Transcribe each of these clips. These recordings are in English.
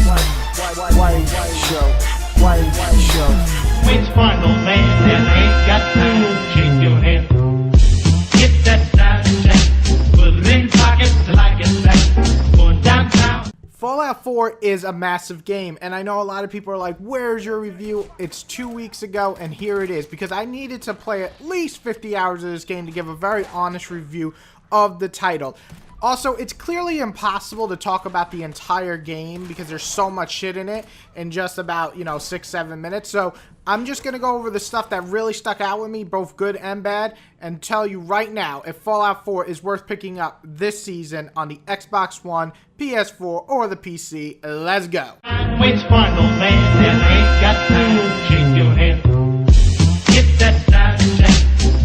White show. Which part, old man, that ain't got time to shake your head? Get that style check, put it in pockets like it's back, going downtown. Fallout 4 is a massive game, and I know a lot of people are like, where's your review? It's 2 weeks ago, and here it is, because I needed to play at least 50 hours of this game to give a very honest review of the title. Also, it's clearly impossible to talk about the entire game because there's so much shit in it in just about, 6-7 minutes. So I'm just going to go over the stuff that really stuck out with me, both good and bad, and tell you right now if Fallout 4 is worth picking up this season on the Xbox One, PS4, or the PC. Let's go. Which part, old man, that ain't got time to shake your head? Get that style check,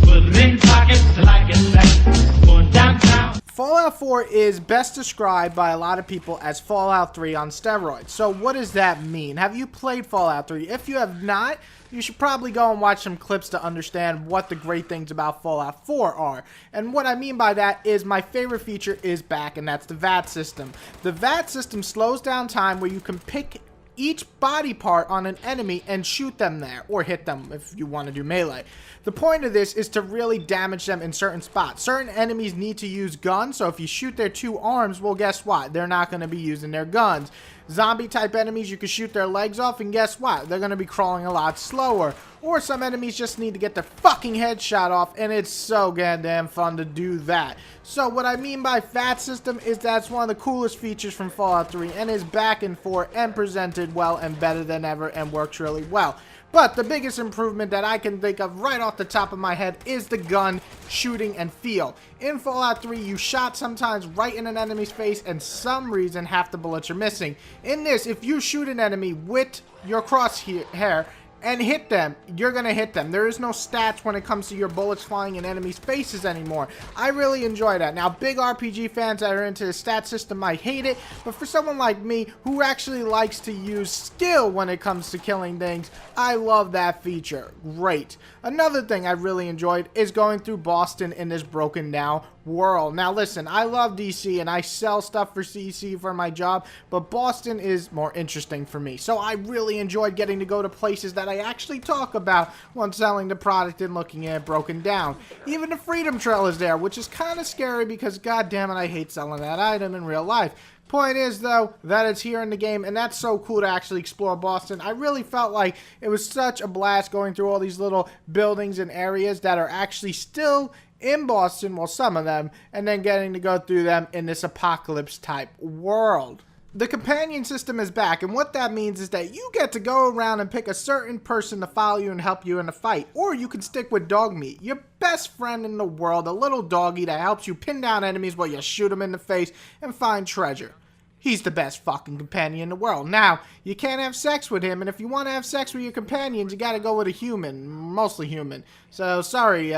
put it in pockets like it's back, going downtown. Fallout 4 is best described by a lot of people as Fallout 3 on steroids. So what does that mean? Have you played Fallout 3? If you have not, you should probably go and watch some clips to understand what the great things about Fallout 4 are. And what I mean by that is my favorite feature is back, and that's the VAT system. The VAT system slows down time where you can pick each body part on an enemy and shoot them there, or hit them if you want to do melee. The point of this is to really damage them in certain spots. Certain enemies need to use guns, so if you shoot their 2 arms, well, guess what? They're not going to be using their guns. Zombie type enemies, you can shoot their legs off, and guess what? They're going to be crawling a lot slower. Or some enemies just need to get their fucking head shot off, and it's so goddamn fun to do that. So what I mean by VAT system is that's one of the coolest features from Fallout 3, and is back in 4 and presented well and better than ever and works really well. But the biggest improvement that I can think of right off the top of my head is the gun shooting and feel. In Fallout 3, you shot sometimes right in an enemy's face, and some reason half the bullets are missing. In this, if you shoot an enemy with your crosshair and hit them, you're gonna hit them. There is no stats when it comes to your bullets flying in enemies' faces anymore. I really enjoy that. Now, big RPG fans that are into the stat system might hate it, but for someone like me who actually likes to use skill when it comes to killing things, I love that feature. Great. Another thing I really enjoyed is going through Boston in this broken down world. Now listen, I love DC and I sell stuff for DC for my job, but Boston is more interesting for me. So I really enjoyed getting to go to places that I actually talk about when selling the product and looking at it broken down. Even the Freedom Trail is there, which is kind of scary because god damn it, I hate selling that item in real life. Point is, though, that it's here in the game, and that's so cool to actually explore Boston. I really felt like it was such a blast going through all these little buildings and areas that are actually still in Boston, well, some of them, and then getting to go through them in this apocalypse type world. The companion system is back, and what that means is that you get to go around and pick a certain person to follow you and help you in a fight, or you can stick with Dog Meat, your best friend in the world, a little doggy that helps you pin down enemies while you shoot them in the face and find treasure. He's the best fucking companion in the world. Now, you can't have sex with him, and if you want to have sex with your companions, you gotta go with a human, mostly human. So, sorry,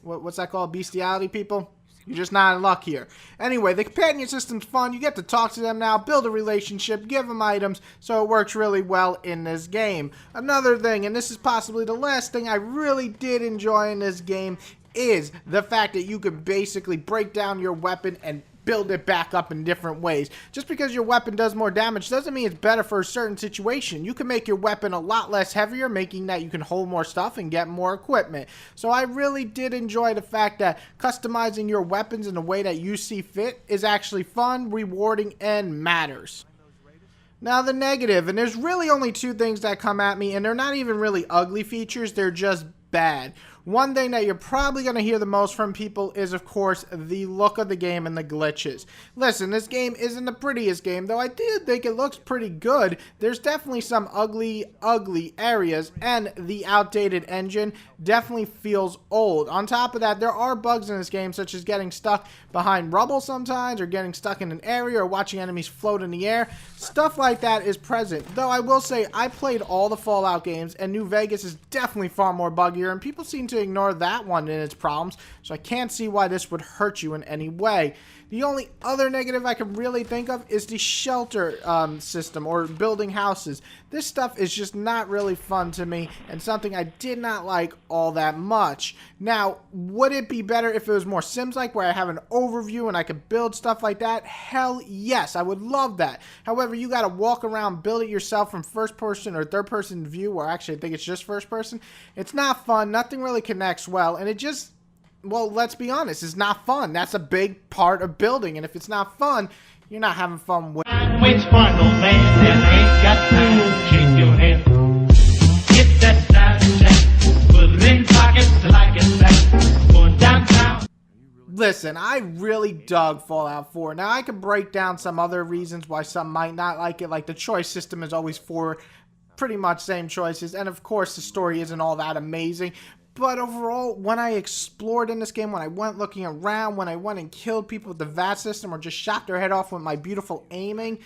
what's that called? Bestiality, people? You're just not in luck here. Anyway, the companion system's fun. You get to talk to them now, build a relationship, give them items, so it works really well in this game. Another thing, and this is possibly the last thing I really did enjoy in this game, is the fact that you can basically break down your weapon and build it back up in different ways. Just because your weapon does more damage doesn't mean it's better for a certain situation. You can make your weapon a lot less heavier, making that you can hold more stuff and get more equipment. So I really did enjoy the fact that customizing your weapons in the way that you see fit is actually fun, rewarding, and matters. Now the negative, and there's really only 2 things that come at me, and they're not even really ugly features, they're just bad. One thing that you're probably going to hear the most from people is, of course, the look of the game and the glitches. Listen, this game isn't the prettiest game, though I do think it looks pretty good. There's definitely some ugly areas, and the outdated engine definitely feels old. On top of that, there are bugs in this game, such as getting stuck behind rubble sometimes, or getting stuck in an area, or watching enemies float in the air. Stuff like that is present. Though I will say, I played all the Fallout games, and New Vegas is definitely far more buggier, and people seem to ignore that one and its problems, so I can't see why this would hurt you in any way. The only other negative I can really think of is the shelter system or building houses. This stuff is just not really fun to me and something I did not like all that much. Now, would it be better if it was more Sims-like where I have an overview and I could build stuff like that? Hell yes, I would love that. However, you gotta walk around, build it yourself from first person or third person view, or actually I think it's just first person. It's not fun, nothing really connects well, and it just, well, let's be honest, it's not fun. That's a big part of building, and if it's not fun, you're not having fun with it. Which part, old man, that ain't got to shake your head. Get that side check, put it in pockets like it's back, going downtown. Listen, I really dug Fallout 4. Now, I could break down some other reasons why some might not like it, like the choice system is always 4 pretty much same choices, and of course the story isn't all that amazing. But overall, when I explored in this game, when I went looking around, when I went and killed people with the VAT system or just shot their head off with my beautiful aiming,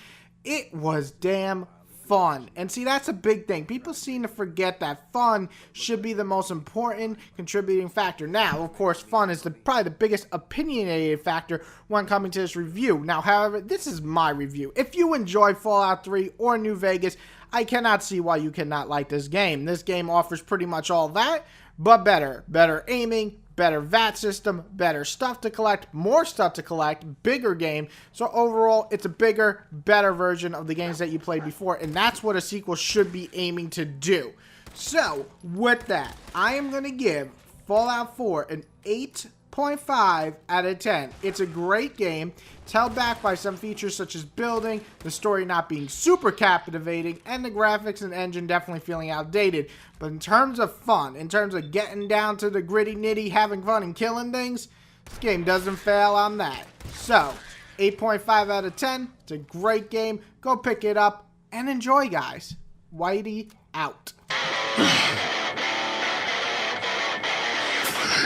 it was damn fun. And see, that's a big thing. People seem to forget that fun should be the most important contributing factor. Now, of course, fun is probably the biggest opinionated factor when coming to this review. Now, however, this is my review. If you enjoy Fallout 3 or New Vegas, I cannot see why you cannot like this game. This game offers pretty much all that, but better. Better aiming, better VAT system, better stuff to collect, more stuff to collect, bigger game. So overall, it's a bigger, better version of the games that you played before, and that's what a sequel should be aiming to do. So, with that, I am going to give Fallout 4 an 8.5 out of 10. It's a great game. It's held back by some features such as building, the story not being super captivating, and the graphics and engine definitely feeling outdated. But in terms of fun, in terms of getting down to the gritty nitty, having fun and killing things, this game doesn't fail on that. So, 8.5 out of 10. It's a great game. Go pick it up and enjoy, guys. Whitey out.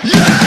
Yeah!